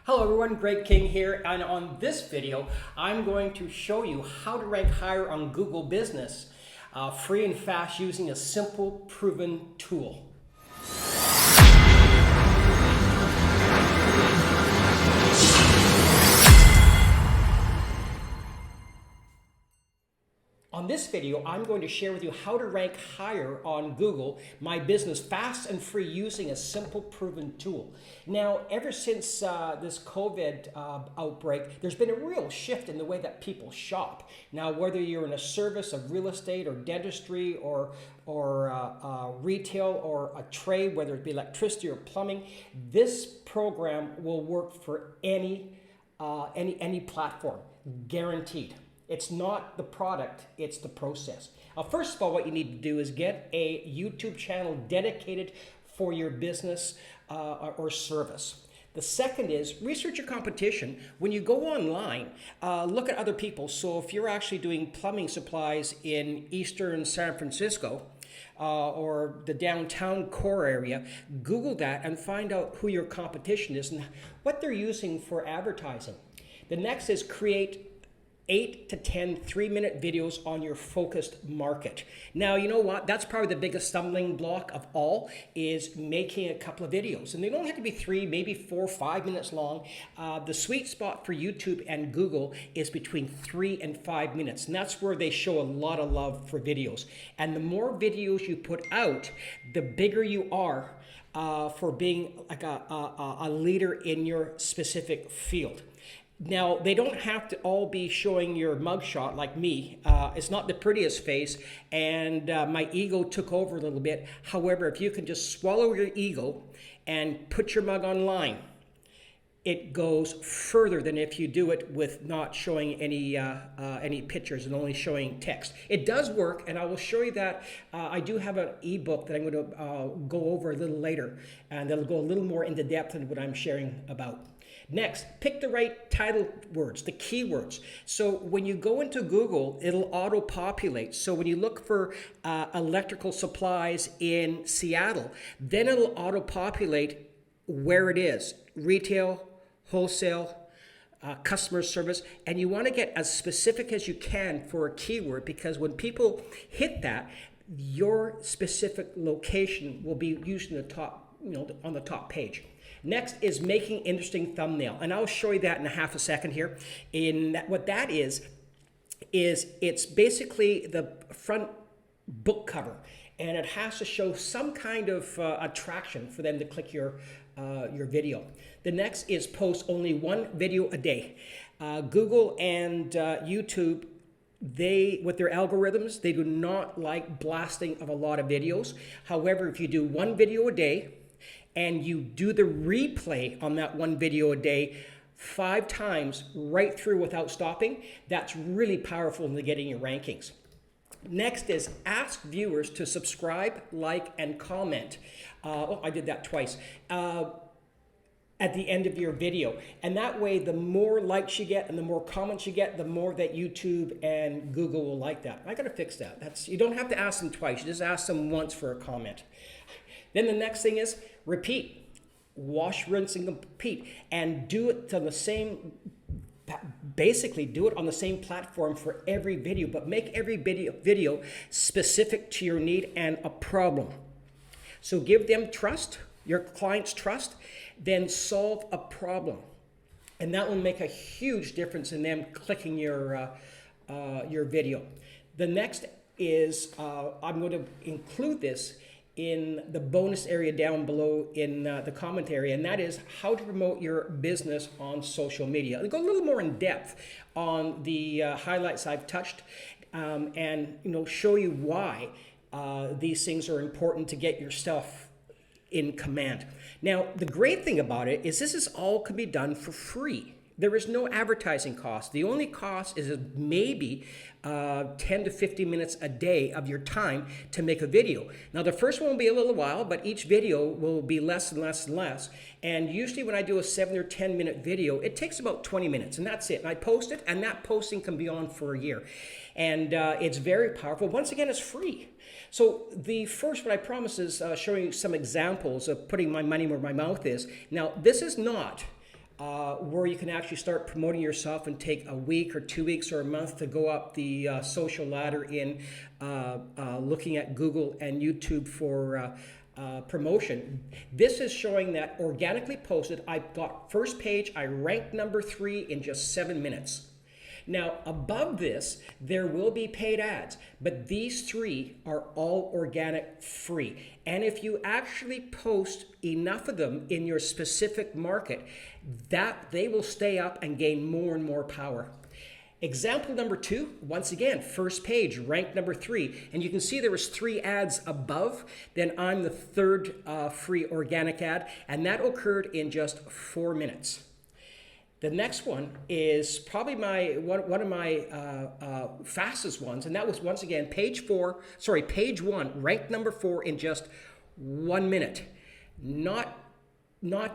Hello everyone, Greg King here, and on this video I'm going to show you how to rank higher on Google Business free and fast using a simple proven tool. On this video, I'm going to share with you how to rank higher on Google My Business fast and free using a simple proven tool. Now, ever since this COVID outbreak, there's been a real shift in the way that people shop. Now, whether you're in a service of real estate or dentistry or retail or a trade, whether it be electricity or plumbing, this program will work for any platform, guaranteed. It's not the product, it's the process. First of all, what you need to do is get a YouTube channel dedicated for your business or service. The second is research your competition. When you go online, look at other people. So if you're actually doing plumbing supplies in Eastern San Francisco, or the downtown core area, Google that and find out who your competition is and what they're using for advertising. The next is create 8 to 10 3-minute videos on your focused market. Now, you know what? That's probably the biggest stumbling block of all, is making a couple of videos. And they don't have to be 3, maybe 4 or 5 minutes long. The sweet spot for YouTube and Google is between 3 and 5 minutes. And that's where they show a lot of love for videos. And the more videos you put out, the bigger you are for being like a leader in your specific field. Now, they don't have to all be showing your mugshot like me. It's not the prettiest face, and my ego took over a little bit. However, if you can just swallow your ego and put your mug online, it goes further than if you do it with not showing any pictures and only showing text. It does work, and I will show you that. I do have an ebook that I'm going to go over a little later, and that'll go a little more into depth than what I'm sharing about. Next, pick the right title words, the keywords. So when you go into Google, it'll auto-populate. So when you look for electrical supplies in Seattle, then it'll auto-populate where it is, retail, wholesale, customer service, and you want to get as specific as you can for a keyword, because when people hit that, your specific location will be used in the top, on the top page. Next is making interesting thumbnail, and I'll show you that in a half a second here. What that is it's basically the front book cover, and it has to show some kind of attraction for them to click your video. The next is post only 1 video a day. Google and YouTube, with their algorithms, they do not like blasting of a lot of videos. However, if you do 1 video a day, and you do the replay on that 1 video a day 5 times right through without stopping, that's really powerful in getting your rankings. Next is ask viewers to subscribe, like, and comment. I did that twice. At the end of your video. And that way, the more likes you get and the more comments you get, the more that YouTube and Google will like that. I gotta fix that. You don't have to ask them twice, you just ask them once for a comment. Then the next thing is repeat. Wash, rinse, and repeat. And do it on the same, basically do it on the same platform for every video, but make every video specific to your need and a problem. So give them trust, your clients trust, then solve a problem. And that will make a huge difference in them clicking your video. The next is, I'm going to include this in the bonus area down below in the commentary, and that is how to promote your business on social media. I'll go a little more in depth on the highlights I've touched, and show you why these things are important to get your stuff in command. Now, the great thing about it is this all can be done for free. There is no advertising cost. The only cost is maybe 10 to 15 minutes a day of your time to make a video. Now, the first one will be a little while, but each video will be less and less and less. And usually when I do a 7 or 10 minute video, it takes about 20 minutes, and that's it. And I post it, and that posting can be on for a year. And it's very powerful. Once again, it's free. So the first one I promise is showing you some examples of putting my money where my mouth is. Now, this is not where you can actually start promoting yourself and take a week or 2 weeks or a month to go up the social ladder in looking at Google and YouTube for promotion. This is showing that organically posted, I got first page, I ranked number 3 in just 7 minutes. Now, above this, there will be paid ads, but these 3 are all organic free. And if you actually post enough of them in your specific market, that they will stay up and gain more and more power. Example number 2, once again, first page, ranked number 3. And you can see there was 3 ads above. Then I'm the 3rd free organic ad, and that occurred in just 4 minutes. The next one is probably one of my fastest ones, and that was once again page 1, ranked number 4 in just 1 minute. Not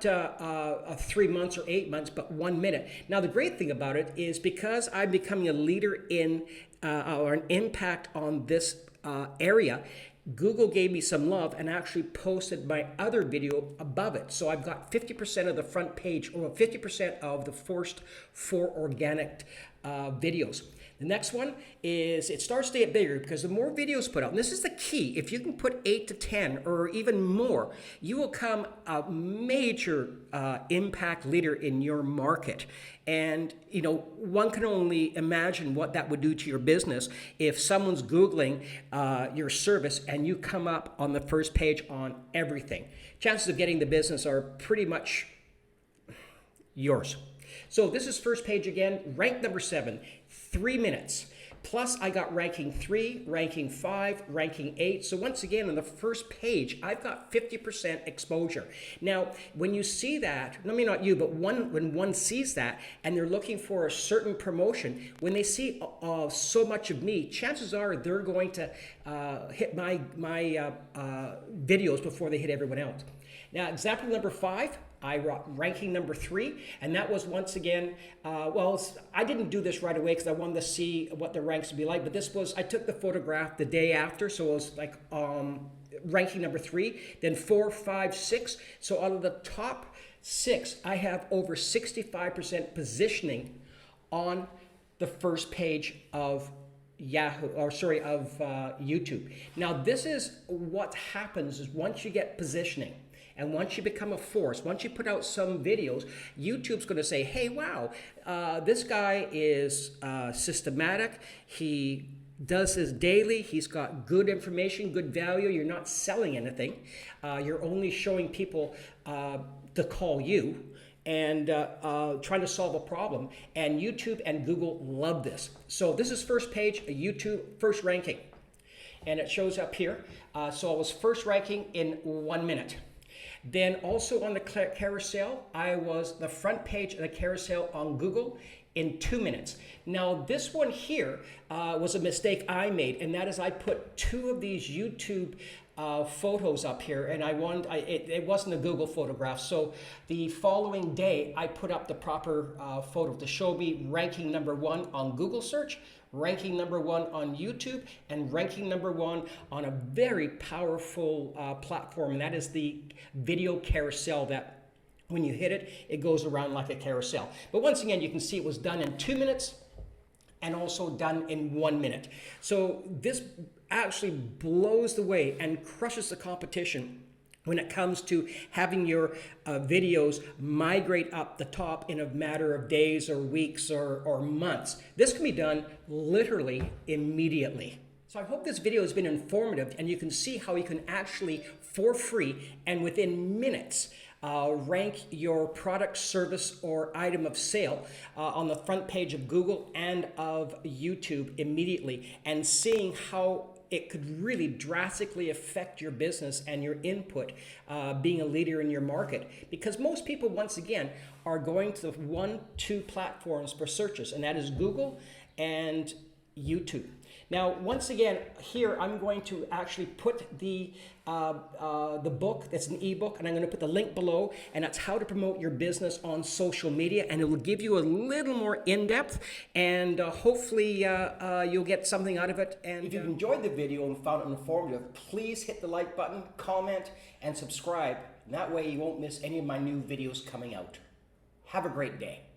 3 months or 8 months, but 1 minute. Now the great thing about it is because I'm becoming a leader in or an impact on this area, Google gave me some love and actually posted my other video above it. So I've got 50% of the front page, or 50% of the first 4 organic videos. The next one is it starts to get bigger because the more videos put out, and this is the key, if you can put 8 to 10 or even more, you will become a major impact leader in your market. And you know, one can only imagine what that would do to your business if someone's Googling your service and you come up on the first page on everything. Chances of getting the business are pretty much yours. So this is first page again, ranked number 7, 3 minutes. Plus I got ranking 3, ranking 5, ranking 8. So once again, on the first page, I've got 50% exposure. Now, when you see that, I mean, not you, but when one sees that and they're looking for a certain promotion, when they see so much of me, chances are they're going to hit my videos before they hit everyone else. Now, example number 5, I got ranking number 3, and that was once again, I didn't do this right away because I wanted to see what the ranks would be like, but this was, I took the photograph the day after, so it was like ranking number 3, then 4, 5, 6. So out of the top 6, I have over 65% positioning on the first page of YouTube. Now this is what happens is once you get positioning, and once you become a force, once you put out some videos, YouTube's going to say, hey, wow, this guy is systematic. He does this daily. He's got good information, good value. You're not selling anything. You're only showing people to call you and trying to solve a problem. And YouTube and Google love this. So this is first page, YouTube, first ranking. And it shows up here. So I was first ranking in 1 minute. Then also on the carousel, I was the front page of the carousel on Google in 2 minutes. Now this one here was a mistake I made, and that is I put 2 of these YouTube photos up here, and it wasn't a Google photograph. So the following day, I put up the proper photo to show me ranking number 1 on Google search, ranking number 1 on YouTube, and ranking number 1 on a very powerful platform, and that is the video carousel that when you hit it, it goes around like a carousel. But once again, you can see it was done in 2 minutes and also done in 1 minute. So this actually blows the way and crushes the competition when it comes to having your videos migrate up the top in a matter of days or weeks or months. This can be done literally immediately. So I hope this video has been informative and you can see how you can actually, for free and within minutes, rank your product, service, or item of sale on the front page of Google and of YouTube immediately, and seeing how it could really drastically affect your business and your input being a leader in your market. Because most people, once again, are going to 1-2 platforms for searches, and that is Google and YouTube. Now, once again, here I'm going to actually put the book, that's an ebook, and I'm going to put the link below, and that's how to promote your business on social media, and it will give you a little more in-depth, and hopefully you'll get something out of it. And if you've enjoyed the video and found it informative, please hit the like button, comment, and subscribe, and that way you won't miss any of my new videos coming out. Have a great day.